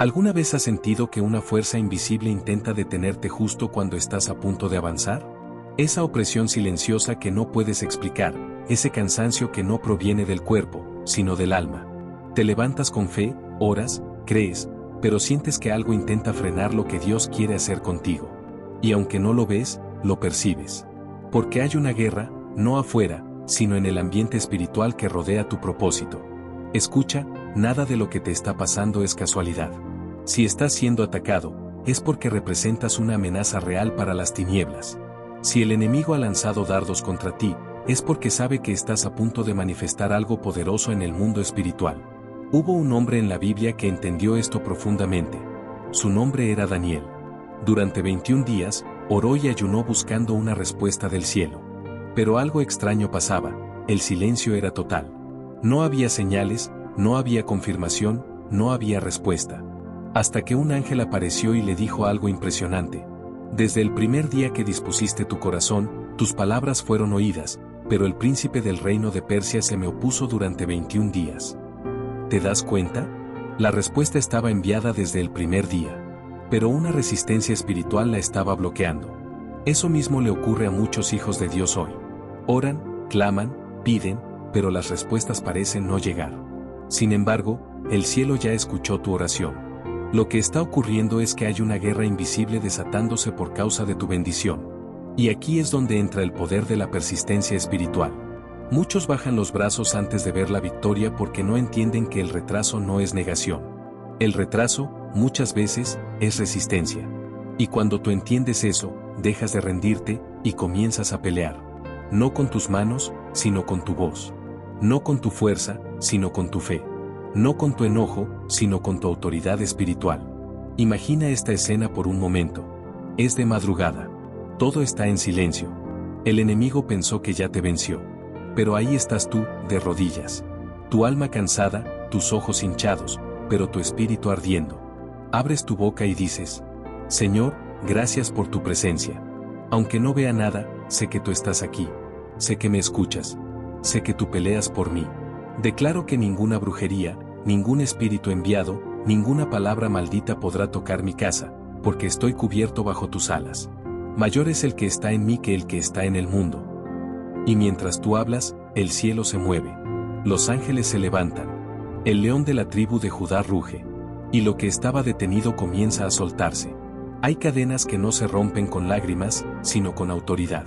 ¿Alguna vez has sentido que una fuerza invisible intenta detenerte justo cuando estás a punto de avanzar? Esa opresión silenciosa que no puedes explicar, ese cansancio que no proviene del cuerpo, sino del alma. Te levantas con fe, oras, crees, pero sientes que algo intenta frenar lo que Dios quiere hacer contigo. Y aunque no lo ves, lo percibes. Porque hay una guerra, no afuera, sino en el ambiente espiritual que rodea tu propósito. Escucha, nada de lo que te está pasando es casualidad. Si estás siendo atacado, es porque representas una amenaza real para las tinieblas. Si el enemigo ha lanzado dardos contra ti, es porque sabe que estás a punto de manifestar algo poderoso en el mundo espiritual. Hubo un hombre en la Biblia que entendió esto profundamente. Su nombre era Daniel. Durante 21 días, oró y ayunó buscando una respuesta del cielo. Pero algo extraño pasaba, el silencio era total. No había señales, no había confirmación, no había respuesta. Hasta que un ángel apareció y le dijo algo impresionante. Desde el primer día que dispusiste tu corazón, tus palabras fueron oídas, pero el príncipe del reino de Persia se me opuso durante 21 días. ¿Te das cuenta? La respuesta estaba enviada desde el primer día. Pero una resistencia espiritual la estaba bloqueando. Eso mismo le ocurre a muchos hijos de Dios hoy. Oran, claman, piden, pero las respuestas parecen no llegar. Sin embargo, el cielo ya escuchó tu oración. Lo que está ocurriendo es que hay una guerra invisible desatándose por causa de tu bendición. Y aquí es donde entra el poder de la persistencia espiritual. Muchos bajan los brazos antes de ver la victoria porque no entienden que el retraso no es negación. El retraso, muchas veces, es resistencia. Y cuando tú entiendes eso, dejas de rendirte y comienzas a pelear. No con tus manos, sino con tu voz. No con tu fuerza, sino con tu fe. No con tu enojo, sino con tu autoridad espiritual. Imagina esta escena por un momento. Es de madrugada. Todo está en silencio. El enemigo pensó que ya te venció. Pero ahí estás tú, de rodillas. Tu alma cansada, tus ojos hinchados, pero tu espíritu ardiendo. Abres tu boca y dices: Señor, gracias por tu presencia. Aunque no vea nada, sé que tú estás aquí. Sé que me escuchas. Sé que tú peleas por mí. Declaro que ninguna brujería, ningún espíritu enviado, ninguna palabra maldita podrá tocar mi casa, porque estoy cubierto bajo tus alas. Mayor es el que está en mí que el que está en el mundo. Y mientras tú hablas, el cielo se mueve. Los ángeles se levantan. El león de la tribu de Judá ruge. Y lo que estaba detenido comienza a soltarse. Hay cadenas que no se rompen con lágrimas, sino con autoridad.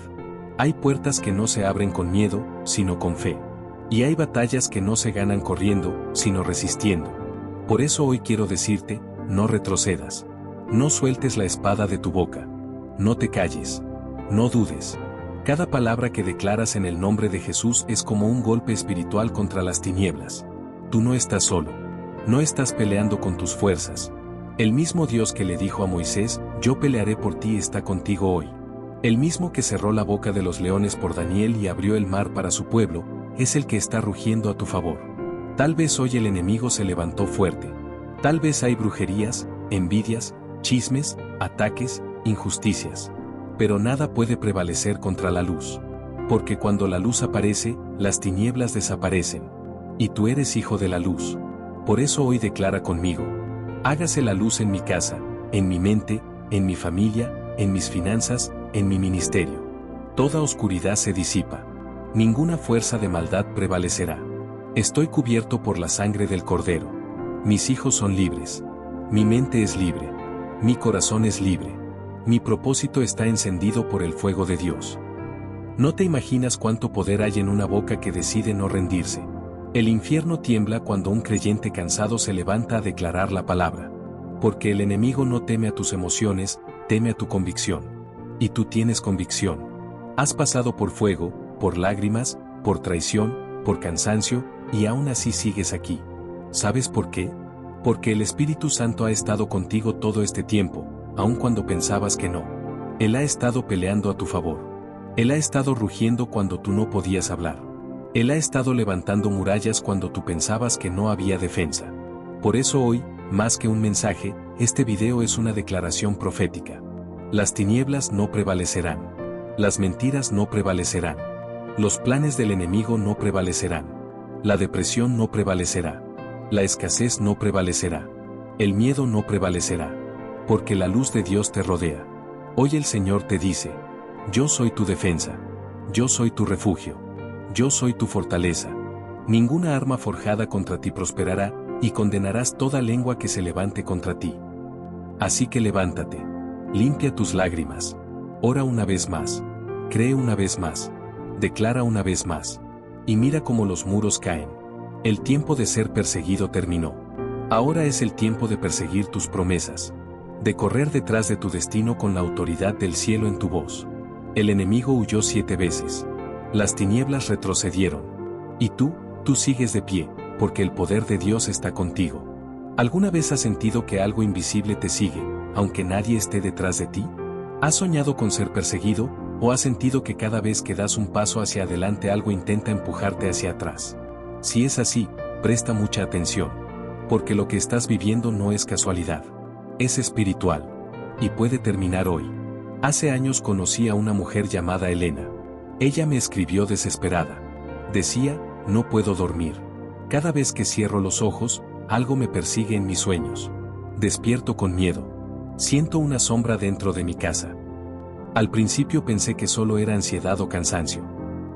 Hay puertas que no se abren con miedo, sino con fe. Y hay batallas que no se ganan corriendo, sino resistiendo. Por eso hoy quiero decirte, no retrocedas. No sueltes la espada de tu boca. No te calles. No dudes. Cada palabra que declaras en el nombre de Jesús es como un golpe espiritual contra las tinieblas. Tú no estás solo. No estás peleando con tus fuerzas. El mismo Dios que le dijo a Moisés: yo pelearé por ti, está contigo hoy. El mismo que cerró la boca de los leones por Daniel y abrió el mar para su pueblo, es el que está rugiendo a tu favor. Tal vez hoy el enemigo se levantó fuerte. Tal vez hay brujerías, envidias, chismes, ataques, injusticias. Pero nada puede prevalecer contra la luz. Porque cuando la luz aparece, las tinieblas desaparecen. Y tú eres hijo de la luz. Por eso hoy declara conmigo: hágase la luz en mi casa, en mi mente, en mi familia, en mis finanzas, en mi ministerio. Toda oscuridad se disipa. Ninguna fuerza de maldad prevalecerá. Estoy cubierto por la sangre del Cordero. Mis hijos son libres. Mi mente es libre. Mi corazón es libre. Mi propósito está encendido por el fuego de Dios. No te imaginas cuánto poder hay en una boca que decide no rendirse. El infierno tiembla cuando un creyente cansado se levanta a declarar la palabra. Porque el enemigo no teme a tus emociones, teme a tu convicción. Y tú tienes convicción. Has pasado por fuego, por lágrimas, por traición, por cansancio, y aún así sigues aquí. ¿Sabes por qué? Porque el Espíritu Santo ha estado contigo todo este tiempo, aun cuando pensabas que no. Él ha estado peleando a tu favor. Él ha estado rugiendo cuando tú no podías hablar. Él ha estado levantando murallas cuando tú pensabas que no había defensa. Por eso hoy, más que un mensaje, este video es una declaración profética. Las tinieblas no prevalecerán. Las mentiras no prevalecerán. Los planes del enemigo no prevalecerán. La depresión no prevalecerá. La escasez no prevalecerá. El miedo no prevalecerá, porque la luz de Dios te rodea. Hoy el Señor te dice: yo soy tu defensa, yo soy tu refugio, yo soy tu fortaleza. Ninguna arma forjada contra ti prosperará, y condenarás toda lengua que se levante contra ti. Así que levántate, limpia tus lágrimas, ora una vez más, cree una vez más, declara una vez más, y mira cómo los muros caen. El tiempo de ser perseguido terminó. Ahora es el tiempo de perseguir tus promesas, de correr detrás de tu destino con la autoridad del cielo en tu voz. El enemigo huyó 7 veces. Las tinieblas retrocedieron. Y tú sigues de pie, porque el poder de Dios está contigo. ¿Alguna vez has sentido que algo invisible te sigue, aunque nadie esté detrás de ti? ¿Has soñado con ser perseguido, o has sentido que cada vez que das un paso hacia adelante algo intenta empujarte hacia atrás? Si es así, presta mucha atención, porque lo que estás viviendo no es casualidad. Es espiritual. Y puede terminar hoy. Hace años conocí a una mujer llamada Elena. Ella me escribió desesperada. Decía: no puedo dormir. Cada vez que cierro los ojos, algo me persigue en mis sueños. Despierto con miedo. Siento una sombra dentro de mi casa. Al principio pensé que solo era ansiedad o cansancio.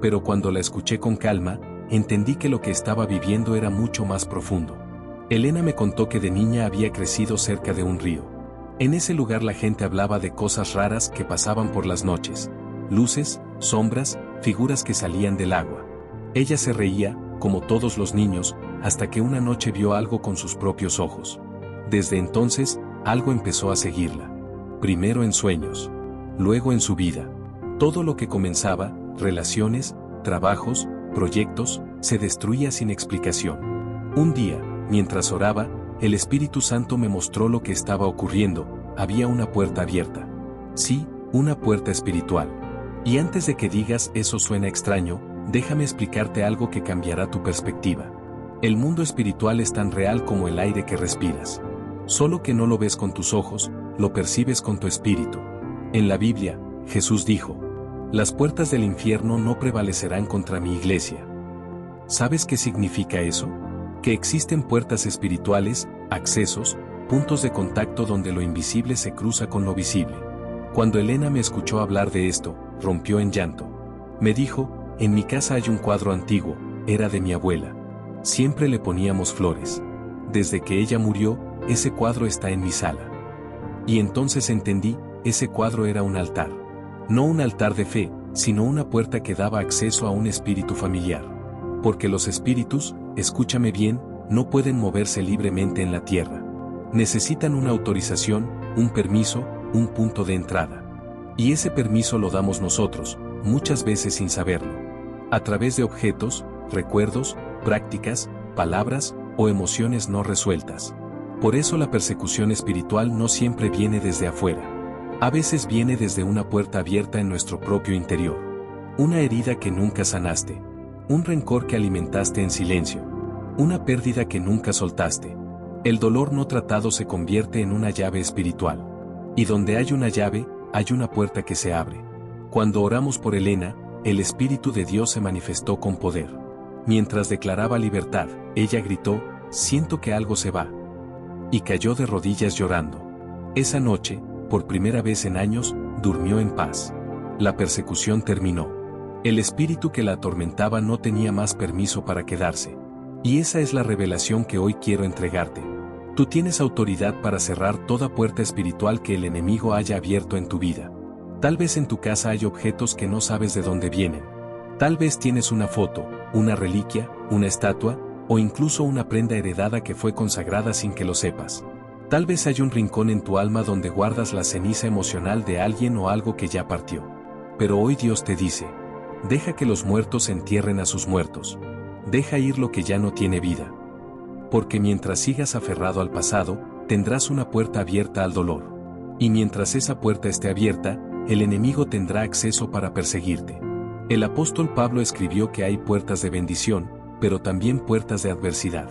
Pero cuando la escuché con calma, entendí que lo que estaba viviendo era mucho más profundo. Elena me contó que de niña había crecido cerca de un río. En ese lugar la gente hablaba de cosas raras que pasaban por las noches. Luces, sombras, figuras que salían del agua. Ella se reía, como todos los niños, hasta que una noche vio algo con sus propios ojos. Desde entonces, algo empezó a seguirla. Primero en sueños. Luego en su vida. Todo lo que comenzaba, relaciones, trabajos, proyectos, se destruía sin explicación. Un día, mientras oraba, el Espíritu Santo me mostró lo que estaba ocurriendo. Había una puerta abierta. Sí, una puerta espiritual. Y antes de que digas eso suena extraño, déjame explicarte algo que cambiará tu perspectiva. El mundo espiritual es tan real como el aire que respiras. Solo que no lo ves con tus ojos, lo percibes con tu espíritu. En la Biblia, Jesús dijo: las puertas del infierno no prevalecerán contra mi iglesia. ¿Sabes qué significa eso? Que existen puertas espirituales, accesos, puntos de contacto donde lo invisible se cruza con lo visible. Cuando Elena me escuchó hablar de esto, rompió en llanto. Me dijo: en mi casa hay un cuadro antiguo, era de mi abuela. Siempre le poníamos flores. Desde que ella murió, ese cuadro está en mi sala. Y entonces entendí, ese cuadro era un altar. No un altar de fe, sino una puerta que daba acceso a un espíritu familiar. Porque los espíritus, escúchame bien, no pueden moverse libremente en la tierra. Necesitan una autorización, un permiso, un punto de entrada. Y ese permiso lo damos nosotros, muchas veces sin saberlo. A través de objetos, recuerdos, prácticas, palabras o emociones no resueltas. Por eso la persecución espiritual no siempre viene desde afuera. A veces viene desde una puerta abierta en nuestro propio interior. Una herida que nunca sanaste. Un rencor que alimentaste en silencio. Una pérdida que nunca soltaste. El dolor no tratado se convierte en una llave espiritual. Y donde hay una llave, hay una puerta que se abre. Cuando oramos por Elena, el Espíritu de Dios se manifestó con poder. Mientras declaraba libertad, ella gritó: siento que algo se va. Y cayó de rodillas llorando. Esa noche, por primera vez en años, durmió en paz. La persecución terminó. El espíritu que la atormentaba no tenía más permiso para quedarse. Y esa es la revelación que hoy quiero entregarte. Tú tienes autoridad para cerrar toda puerta espiritual que el enemigo haya abierto en tu vida. Tal vez en tu casa hay objetos que no sabes de dónde vienen. Tal vez tienes una foto, una reliquia, una estatua, o incluso una prenda heredada que fue consagrada sin que lo sepas. Tal vez hay un rincón en tu alma donde guardas la ceniza emocional de alguien o algo que ya partió. Pero hoy Dios te dice: deja que los muertos entierren a sus muertos. Deja ir lo que ya no tiene vida. Porque mientras sigas aferrado al pasado, tendrás una puerta abierta al dolor. Y mientras esa puerta esté abierta, el enemigo tendrá acceso para perseguirte. El apóstol Pablo escribió que hay puertas de bendición, pero también puertas de adversidad.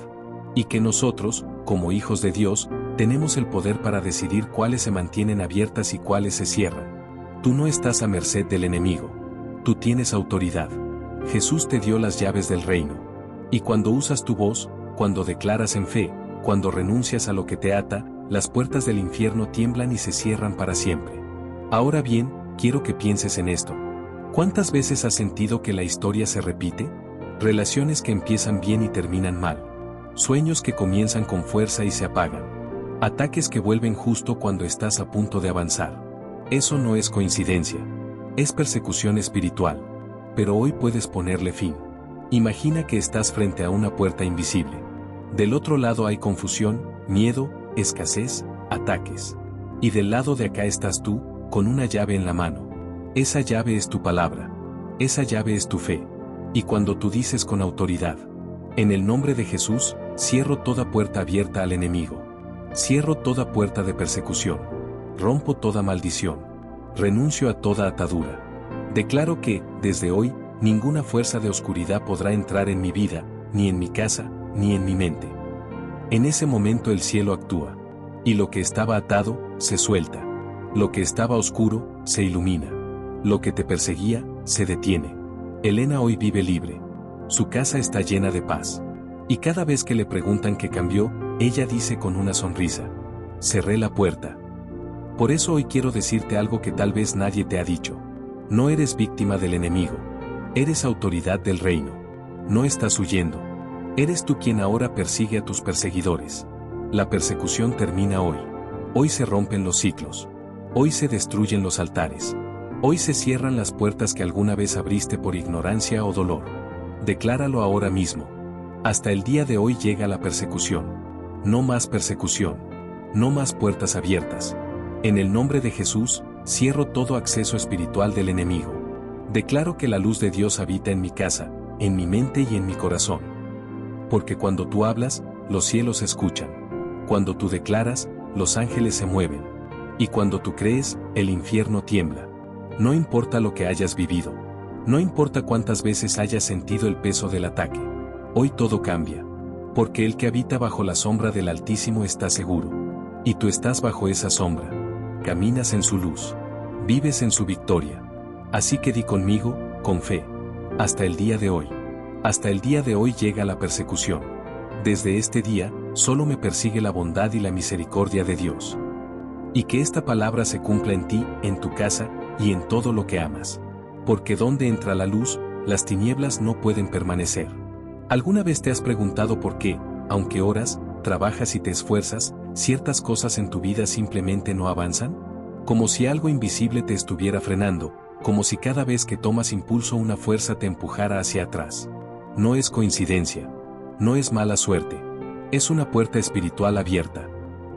Y que nosotros, como hijos de Dios, tenemos el poder para decidir cuáles se mantienen abiertas y cuáles se cierran. Tú no estás a merced del enemigo. Tú tienes autoridad. Jesús te dio las llaves del reino. Y cuando usas tu voz, cuando declaras en fe, Cuando renuncias a lo que te ata, las puertas del infierno tiemblan y se cierran para siempre. Ahora bien, quiero que pienses en esto. ¿Cuántas veces has sentido que la historia se repite? Relaciones que empiezan bien y terminan mal. Sueños que comienzan con fuerza y se apagan. Ataques que vuelven justo cuando estás a punto de avanzar. Eso no es coincidencia. Es persecución espiritual. Pero hoy puedes ponerle fin. Imagina que estás frente a una puerta invisible. Del otro lado hay confusión, miedo, escasez, ataques. Y del lado de acá estás tú, con una llave en la mano. Esa llave es tu palabra. Esa llave es tu fe. Y cuando tú dices con autoridad, en el nombre de Jesús, cierro toda puerta abierta al enemigo. Cierro toda puerta de persecución. Rompo toda maldición. Renuncio a toda atadura. Declaro que, desde hoy, ninguna fuerza de oscuridad podrá entrar en mi vida, ni en mi casa, ni en mi mente. En ese momento el cielo actúa. Y lo que estaba atado, se suelta. Lo que estaba oscuro, se ilumina. Lo que te perseguía, se detiene. Elena hoy vive libre. Su casa está llena de paz. Y cada vez que le preguntan qué cambió, ella dice con una sonrisa: cerré la puerta. Por eso hoy quiero decirte algo que tal vez nadie te ha dicho. No eres víctima del enemigo. Eres autoridad del reino. No estás huyendo. Eres tú quien ahora persigue a tus perseguidores. La persecución termina hoy. Hoy se rompen los ciclos. Hoy se destruyen los altares. Hoy se cierran las puertas que alguna vez abriste por ignorancia o dolor. Decláralo ahora mismo. Hasta el día de hoy llega la persecución. No más persecución. No más puertas abiertas. En el nombre de Jesús, cierro todo acceso espiritual del enemigo. Declaro que la luz de Dios habita en mi casa, en mi mente y en mi corazón. Porque cuando tú hablas, los cielos escuchan. Cuando tú declaras, los ángeles se mueven. Y cuando tú crees, el infierno tiembla. No importa lo que hayas vivido. No importa cuántas veces hayas sentido el peso del ataque. Hoy todo cambia. Porque el que habita bajo la sombra del Altísimo está seguro. Y tú estás bajo esa sombra. Caminas en su luz. Vives en su victoria. Así que di conmigo, con fe. Hasta el día de hoy. Hasta el día de hoy llega la persecución. Desde este día, solo me persigue la bondad y la misericordia de Dios. Y que esta palabra se cumpla en ti, en tu casa, y en todo lo que amas. Porque donde entra la luz, las tinieblas no pueden permanecer. ¿Alguna vez te has preguntado por qué, aunque oras, trabajas y te esfuerzas, ciertas cosas en tu vida simplemente no avanzan? Como si algo invisible te estuviera frenando, como si cada vez que tomas impulso una fuerza te empujara hacia atrás. No es coincidencia. No es mala suerte. Es una puerta espiritual abierta.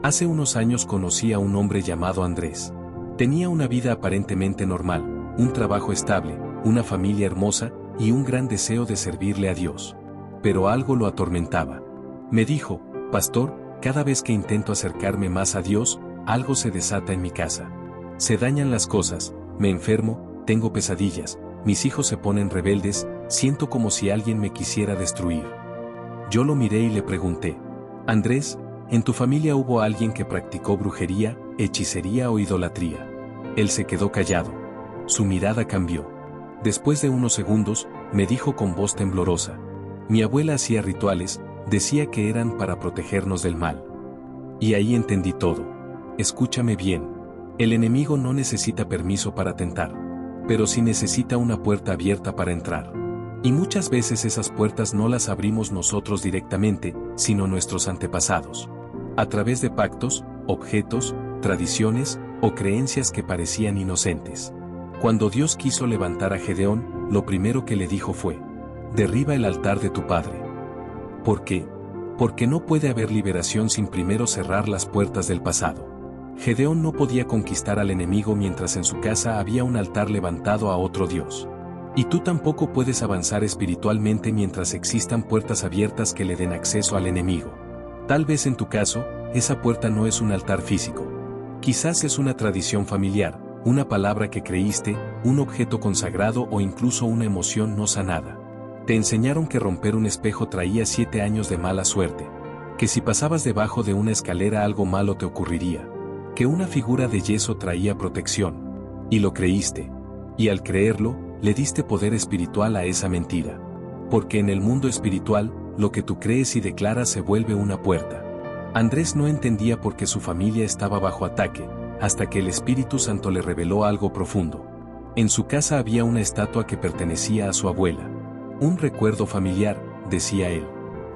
Hace unos años conocí a un hombre llamado Andrés. Tenía una vida aparentemente normal, un trabajo estable, una familia hermosa y un gran deseo de servirle a Dios. Pero algo lo atormentaba. Me dijo: pastor, cada vez que intento acercarme más a Dios, algo se desata en mi casa. Se dañan las cosas, me enfermo, tengo pesadillas, mis hijos se ponen rebeldes, siento como si alguien me quisiera destruir. Yo lo miré y le pregunté: Andrés, ¿en tu familia hubo alguien que practicó brujería, hechicería o idolatría? Él se quedó callado. Su mirada cambió. Después de unos segundos, me dijo con voz temblorosa: mi abuela hacía rituales, decía que eran para protegernos del mal. Y ahí entendí todo. Escúchame bien. El enemigo no necesita permiso para tentar. Pero sí necesita una puerta abierta para entrar. Y muchas veces esas puertas no las abrimos nosotros directamente, sino nuestros antepasados. A través de pactos, objetos, tradiciones o creencias que parecían inocentes. Cuando Dios quiso levantar a Gedeón, lo primero que le dijo fue: derriba el altar de tu padre. ¿Por qué? Porque no puede haber liberación sin primero cerrar las puertas del pasado. Gedeón no podía conquistar al enemigo mientras en su casa había un altar levantado a otro Dios. Y tú tampoco puedes avanzar espiritualmente mientras existan puertas abiertas que le den acceso al enemigo. Tal vez en tu caso, esa puerta no es un altar físico. Quizás es una tradición familiar, una palabra que creíste, un objeto consagrado o incluso una emoción no sanada. Te enseñaron que romper un espejo traía 7 años de mala suerte, que si pasabas debajo de una escalera algo malo te ocurriría, que una figura de yeso traía protección. Y lo creíste. Y al creerlo, le diste poder espiritual a esa mentira. Porque en el mundo espiritual, lo que tú crees y declaras se vuelve una puerta. Andrés no entendía por qué su familia estaba bajo ataque, hasta que el Espíritu Santo le reveló algo profundo. En su casa había una estatua que pertenecía a su abuela. Un recuerdo familiar, decía él.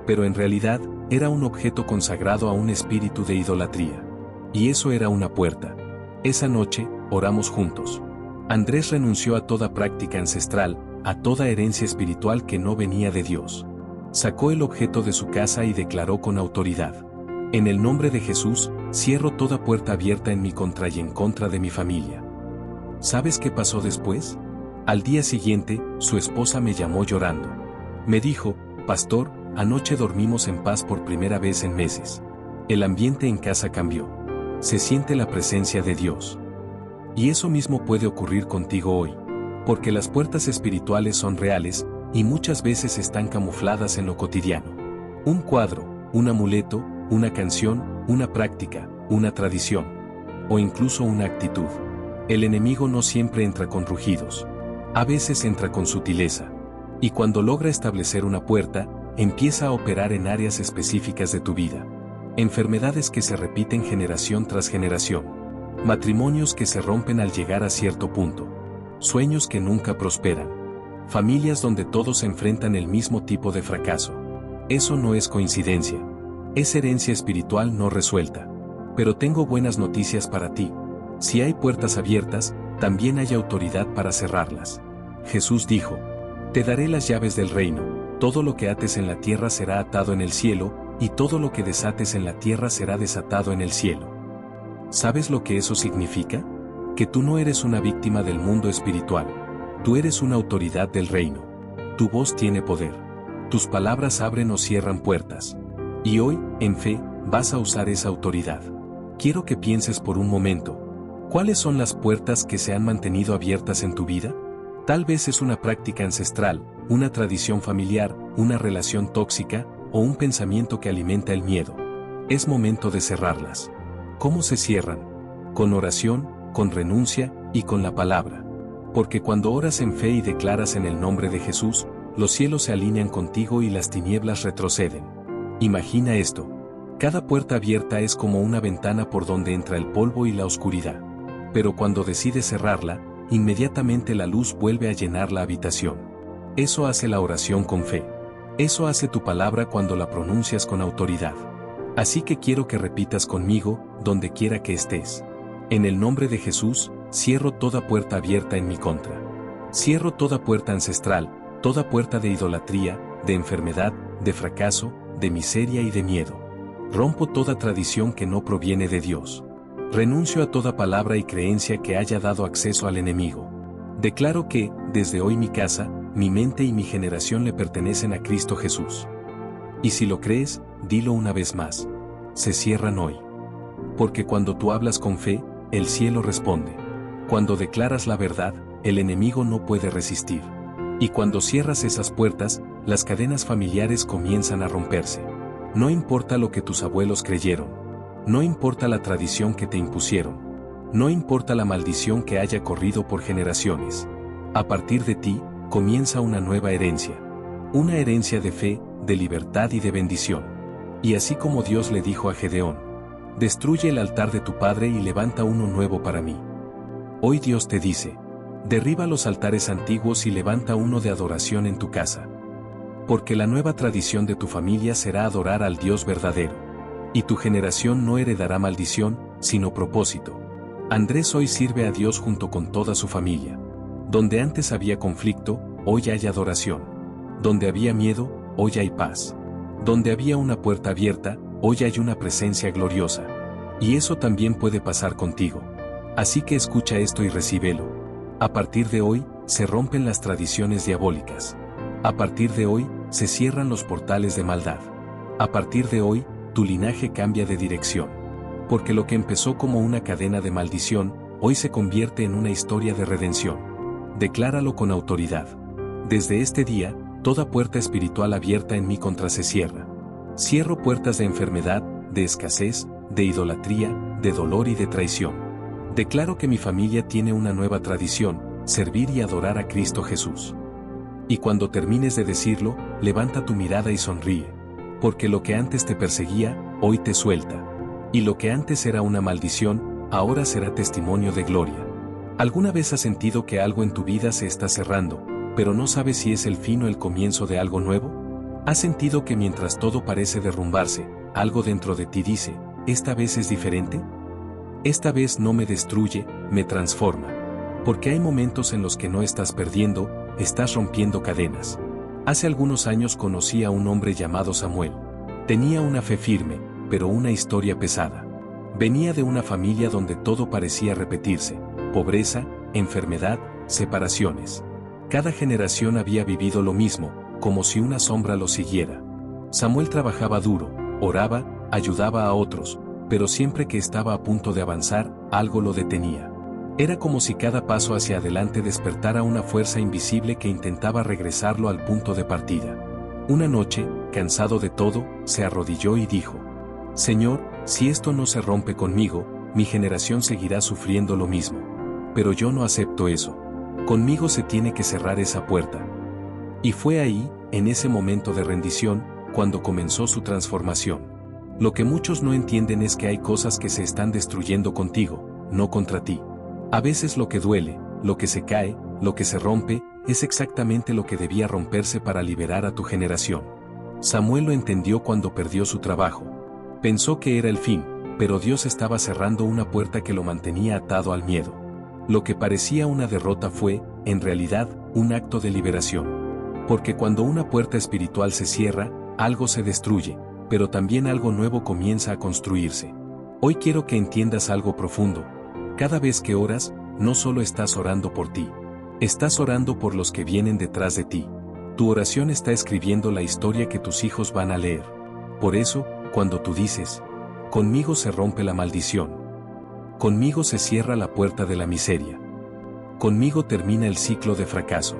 Pero en realidad, era un objeto consagrado a un espíritu de idolatría. Y eso era una puerta. Esa noche, oramos juntos. Andrés renunció a toda práctica ancestral, a toda herencia espiritual que no venía de Dios. Sacó el objeto de su casa y declaró con autoridad: en el nombre de Jesús, cierro toda puerta abierta en mi contra y en contra de mi familia. ¿Sabes qué pasó después? Al día siguiente, su esposa me llamó llorando. Me dijo: pastor, anoche dormimos en paz por primera vez en meses. El ambiente en casa cambió. Se siente la presencia de Dios. Y eso mismo puede ocurrir contigo hoy. Porque las puertas espirituales son reales, y muchas veces están camufladas en lo cotidiano. Un cuadro, un amuleto, una canción, una práctica, una tradición. O incluso una actitud. El enemigo no siempre entra con rugidos. A veces entra con sutileza. Y cuando logra establecer una puerta, empieza a operar en áreas específicas de tu vida. Enfermedades que se repiten generación tras generación. Matrimonios que se rompen al llegar a cierto punto. Sueños que nunca prosperan. Familias donde todos enfrentan el mismo tipo de fracaso. Eso no es coincidencia. Es herencia espiritual no resuelta. Pero tengo buenas noticias para ti. Si hay puertas abiertas, también hay autoridad para cerrarlas. Jesús dijo: te daré las llaves del reino, todo lo que ates en la tierra será atado en el cielo, y todo lo que desates en la tierra será desatado en el cielo. ¿Sabes lo que eso significa? Que tú no eres una víctima del mundo espiritual. Tú eres una autoridad del reino. Tu voz tiene poder. Tus palabras abren o cierran puertas. Y hoy, en fe, vas a usar esa autoridad. Quiero que pienses por un momento. ¿Cuáles son las puertas que se han mantenido abiertas en tu vida? Tal vez es una práctica ancestral, una tradición familiar, una relación tóxica, o un pensamiento que alimenta el miedo. Es momento de cerrarlas. ¿Cómo se cierran? Con oración, con renuncia, y con la palabra. Porque cuando oras en fe y declaras en el nombre de Jesús, los cielos se alinean contigo y las tinieblas retroceden. Imagina esto. Cada puerta abierta es como una ventana por donde entra el polvo y la oscuridad. Pero cuando decides cerrarla, inmediatamente la luz vuelve a llenar la habitación. Eso hace la oración con fe. Eso hace tu palabra cuando la pronuncias con autoridad. Así que quiero que repitas conmigo, donde quiera que estés. En el nombre de Jesús, cierro toda puerta abierta en mi contra. Cierro toda puerta ancestral, toda puerta de idolatría, de enfermedad, de fracaso, de miseria y de miedo. Rompo toda tradición que no proviene de Dios. Renuncio a toda palabra y creencia que haya dado acceso al enemigo. Declaro que, desde hoy mi casa, mi mente y mi generación le pertenecen a Cristo Jesús. Y si lo crees, dilo una vez más. Se cierran hoy. Porque cuando tú hablas con fe, el cielo responde. Cuando declaras la verdad, el enemigo no puede resistir. Y cuando cierras esas puertas, las cadenas familiares comienzan a romperse. No importa lo que tus abuelos creyeron. No importa la tradición que te impusieron. No importa la maldición que haya corrido por generaciones. A partir de ti, comienza una nueva herencia. Una herencia de fe, de libertad y de bendición. Y así como Dios le dijo a Gedeón: destruye el altar de tu padre y levanta uno nuevo para mí. Hoy Dios te dice: derriba los altares antiguos y levanta uno de adoración en tu casa. Porque la nueva tradición de tu familia será adorar al Dios verdadero. Y tu generación no heredará maldición, sino propósito. Andrés hoy sirve a Dios junto con toda su familia. Donde antes había conflicto, hoy hay adoración. Donde había miedo, hoy hay paz. Donde había una puerta abierta, hoy hay una presencia gloriosa. Y eso también puede pasar contigo. Así que escucha esto y recíbelo. A partir de hoy, se rompen las tradiciones diabólicas. A partir de hoy, se cierran los portales de maldad. A partir de hoy, tu linaje cambia de dirección. Porque lo que empezó como una cadena de maldición, hoy se convierte en una historia de redención. Decláralo con autoridad. Desde este día, toda puerta espiritual abierta en mi contra se cierra. Cierro puertas de enfermedad, de escasez, de idolatría, de dolor y de traición. Declaro que mi familia tiene una nueva tradición, servir y adorar a Cristo Jesús. Y cuando termines de decirlo, levanta tu mirada y sonríe. Porque lo que antes te perseguía, hoy te suelta. Y lo que antes era una maldición, ahora será testimonio de gloria. ¿Alguna vez has sentido que algo en tu vida se está cerrando, pero no sabes si es el fin o el comienzo de algo nuevo? ¿Has sentido que mientras todo parece derrumbarse, algo dentro de ti dice, esta vez es diferente? Esta vez no me destruye, me transforma. Porque hay momentos en los que no estás perdiendo, estás rompiendo cadenas. Hace algunos años conocí a un hombre llamado Samuel. Tenía una fe firme, pero una historia pesada. Venía de una familia donde todo parecía repetirse: pobreza, enfermedad, separaciones. Cada generación había vivido lo mismo, como si una sombra lo siguiera. Samuel trabajaba duro, oraba, ayudaba a otros, pero siempre que estaba a punto de avanzar, algo lo detenía. Era como si cada paso hacia adelante despertara una fuerza invisible que intentaba regresarlo al punto de partida. Una noche, cansado de todo, se arrodilló y dijo: Señor, si esto no se rompe conmigo, mi generación seguirá sufriendo lo mismo. Pero yo no acepto eso. Conmigo se tiene que cerrar esa puerta. Y fue ahí, en ese momento de rendición, cuando comenzó su transformación. Lo que muchos no entienden es que hay cosas que se están destruyendo contigo, no contra ti. A veces lo que duele, lo que se cae, lo que se rompe, es exactamente lo que debía romperse para liberar a tu generación. Samuel lo entendió cuando perdió su trabajo. Pensó que era el fin, pero Dios estaba cerrando una puerta que lo mantenía atado al miedo. Lo que parecía una derrota fue, en realidad, un acto de liberación. Porque cuando una puerta espiritual se cierra, algo se destruye, pero también algo nuevo comienza a construirse. Hoy quiero que entiendas algo profundo. Cada vez que oras, no solo estás orando por ti. Estás orando por los que vienen detrás de ti. Tu oración está escribiendo la historia que tus hijos van a leer. Por eso, cuando tú dices, conmigo se rompe la maldición. Conmigo se cierra la puerta de la miseria. Conmigo termina el ciclo de fracaso.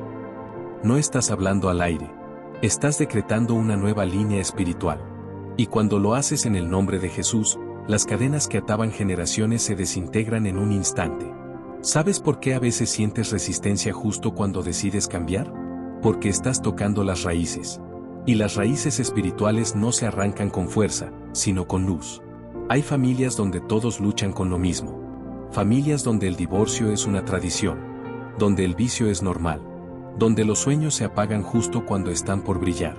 No estás hablando al aire. Estás decretando una nueva línea espiritual. Y cuando lo haces en el nombre de Jesús, las cadenas que ataban generaciones se desintegran en un instante. ¿Sabes por qué a veces sientes resistencia justo cuando decides cambiar? Porque estás tocando las raíces. Y las raíces espirituales no se arrancan con fuerza, sino con luz. Hay familias donde todos luchan con lo mismo. Familias donde el divorcio es una tradición. Donde el vicio es normal. Donde los sueños se apagan justo cuando están por brillar.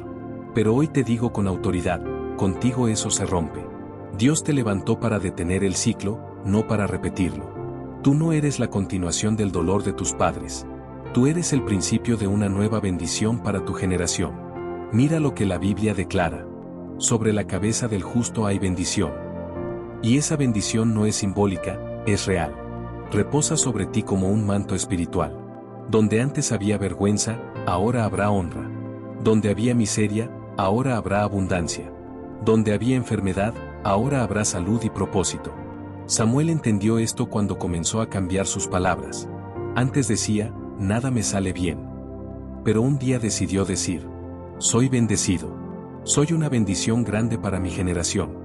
Pero hoy te digo con autoridad, contigo eso se rompe. Dios te levantó para detener el ciclo, no para repetirlo. Tú no eres la continuación del dolor de tus padres. Tú eres el principio de una nueva bendición para tu generación. Mira lo que la Biblia declara. Sobre la cabeza del justo hay bendición. Y esa bendición no es simbólica, es real. Reposa sobre ti como un manto espiritual. Donde antes había vergüenza, ahora habrá honra. Donde había miseria, ahora habrá abundancia. Donde había enfermedad, ahora habrá salud y propósito. Samuel entendió esto cuando comenzó a cambiar sus palabras. Antes decía, nada me sale bien. Pero un día decidió decir, soy bendecido. Soy una bendición grande para mi generación.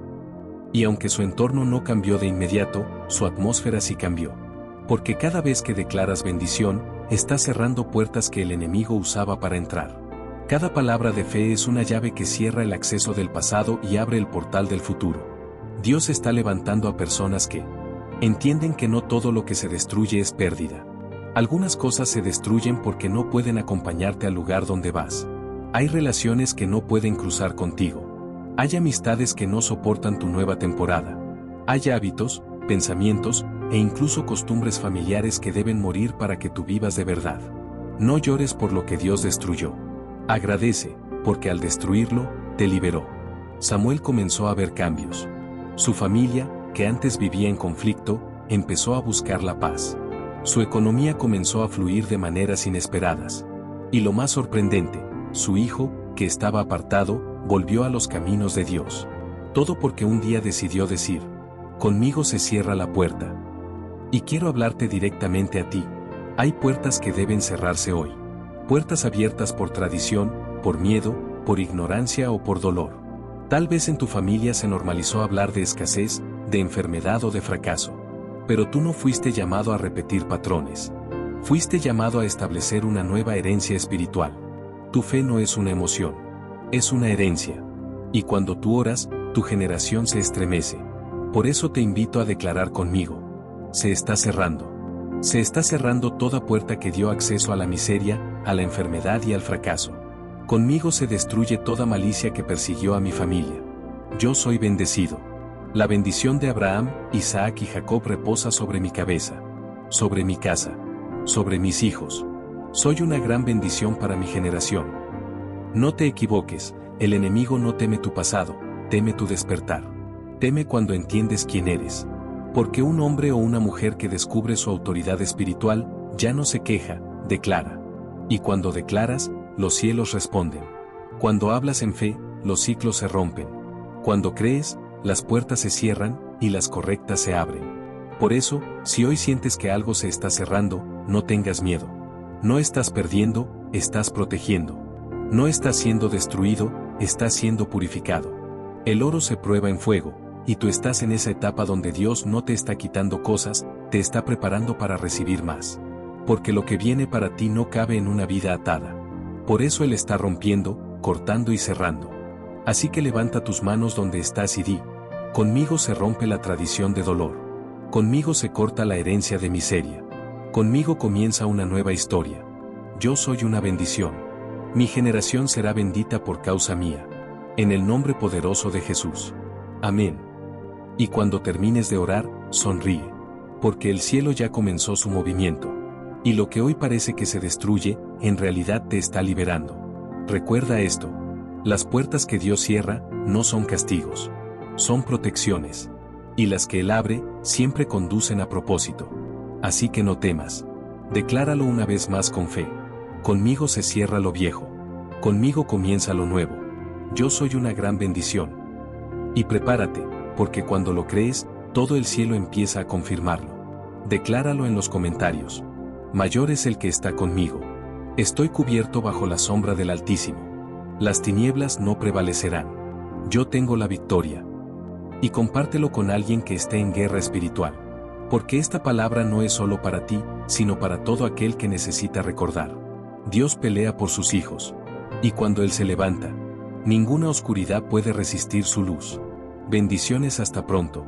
Y aunque su entorno no cambió de inmediato, su atmósfera sí cambió. Porque cada vez que declaras bendición, estás cerrando puertas que el enemigo usaba para entrar. Cada palabra de fe es una llave que cierra el acceso del pasado y abre el portal del futuro. Dios está levantando a personas que entienden que no todo lo que se destruye es pérdida. Algunas cosas se destruyen porque no pueden acompañarte al lugar donde vas. Hay relaciones que no pueden cruzar contigo. Hay amistades que no soportan tu nueva temporada. Hay hábitos, pensamientos e incluso costumbres familiares que deben morir para que tú vivas de verdad. No llores por lo que Dios destruyó. Agradece, porque al destruirlo, te liberó. Samuel comenzó a ver cambios. Su familia, que antes vivía en conflicto, empezó a buscar la paz. Su economía comenzó a fluir de maneras inesperadas. Y lo más sorprendente, su hijo, que estaba apartado, volvió a los caminos de Dios. Todo porque un día decidió decir, conmigo se cierra la puerta. Y quiero hablarte directamente a ti. Hay puertas que deben cerrarse hoy. Puertas abiertas por tradición, por miedo, por ignorancia o por dolor. Tal vez en tu familia se normalizó hablar de escasez, de enfermedad o de fracaso. Pero tú no fuiste llamado a repetir patrones. Fuiste llamado a establecer una nueva herencia espiritual. Tu fe no es una emoción, es una herencia. Y cuando tú oras, tu generación se estremece. Por eso te invito a declarar conmigo. Se está cerrando. Se está cerrando toda puerta que dio acceso a la miseria, a la enfermedad y al fracaso. Conmigo se destruye toda malicia que persiguió a mi familia. Yo soy bendecido. La bendición de Abraham, Isaac y Jacob reposa sobre mi cabeza, sobre mi casa, sobre mis hijos. Soy una gran bendición para mi generación. No te equivoques, el enemigo no teme tu pasado, teme tu despertar. Teme cuando entiendes quién eres. Porque un hombre o una mujer que descubre su autoridad espiritual, ya no se queja, declara. Y cuando declaras, los cielos responden. Cuando hablas en fe, los ciclos se rompen. Cuando crees, las puertas se cierran, y las correctas se abren. Por eso, si hoy sientes que algo se está cerrando, no tengas miedo. No estás perdiendo, estás protegiendo. No estás siendo destruido, estás siendo purificado. El oro se prueba en fuego, y tú estás en esa etapa donde Dios no te está quitando cosas, te está preparando para recibir más. Porque lo que viene para ti no cabe en una vida atada. Por eso Él está rompiendo, cortando y cerrando. Así que levanta tus manos donde estás y di: conmigo se rompe la tradición de dolor. Conmigo se corta la herencia de miseria. Conmigo comienza una nueva historia. Yo soy una bendición. Mi generación será bendita por causa mía. En el nombre poderoso de Jesús. Amén. Y cuando termines de orar, sonríe. Porque el cielo ya comenzó su movimiento. Y lo que hoy parece que se destruye, en realidad te está liberando. Recuerda esto. Las puertas que Dios cierra, no son castigos. Son protecciones. Y las que Él abre, siempre conducen a propósito. Así que no temas. Decláralo una vez más con fe. Conmigo se cierra lo viejo. Conmigo comienza lo nuevo. Yo soy una gran bendición. Y prepárate, porque cuando lo crees, todo el cielo empieza a confirmarlo. Decláralo en los comentarios. Mayor es el que está conmigo. Estoy cubierto bajo la sombra del Altísimo. Las tinieblas no prevalecerán. Yo tengo la victoria. Y compártelo con alguien que esté en guerra espiritual. Porque esta palabra no es solo para ti, sino para todo aquel que necesita recordar. Dios pelea por sus hijos. Y cuando Él se levanta, ninguna oscuridad puede resistir su luz. Bendiciones, hasta pronto.